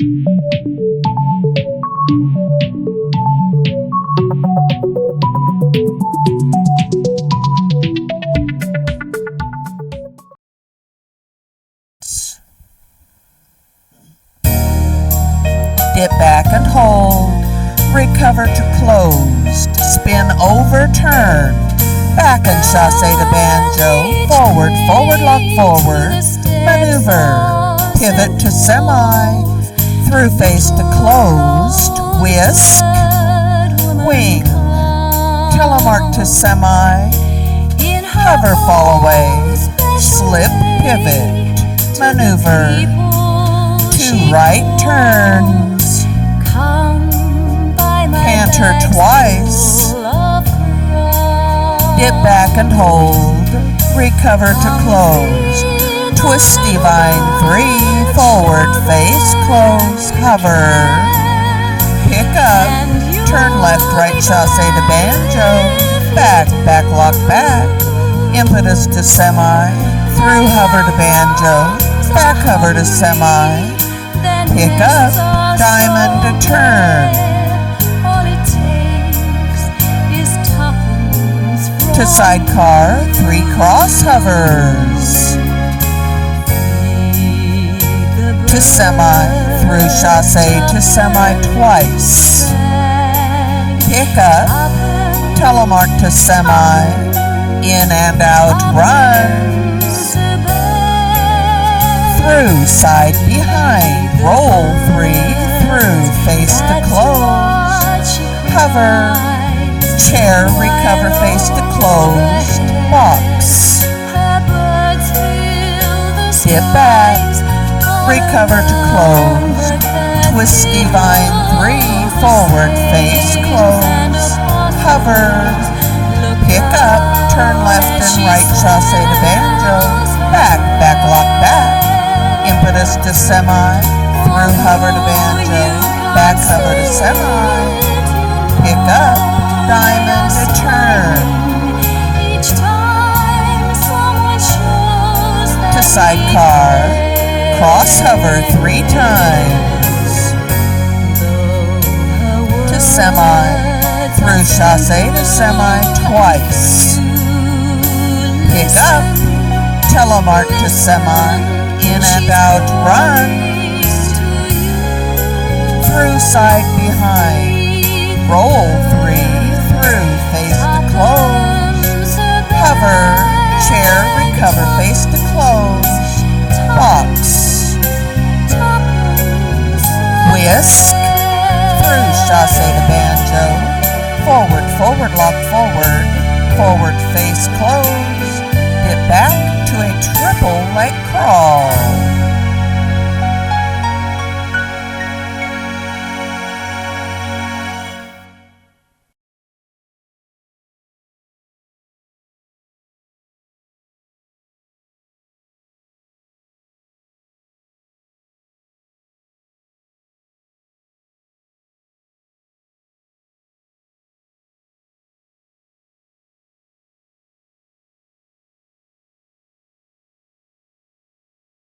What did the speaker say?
Dip back and hold, recover to closed, spin over, turn, back and chasse to banjo, forward, forward, lock forward, maneuver, pivot to semi, through face to closed, whisk, wing, telemark to semi, hover, fall away, slip, pivot, maneuver, two right turns, canter twice, dip back and hold, recover to close, twisty vine 3, forward face, close, hover, pick up, turn left, right, chasse to banjo, back, back, lock back, impetus to semi, through hover to banjo, back hover to semi, pick up, diamond to turn, to sidecar, 3 cross hovers, to semi, through chasse to semi twice, pick up, telemark to semi, in and out runs, through side behind, roll 3, through face to close, hover, chair, recover face to closed, box, dip back, recover to closed, twisty vine 3, forward face, close, hover, pick up, turn left and right, chasse to banjo, back, back, lock back, impetus to semi, through hover to banjo, back hover to semi, pick up, diamond to turn, to sidecar, cross hover 3 times, to semi, through chasse to semi twice, pick up, telemark to semi, in and out runs, through side behind, roll 3, through face to close, hover, chair, recover face to close, box, whisk, through chasse to banjo, forward, forward, lock forward, forward face close, dip back,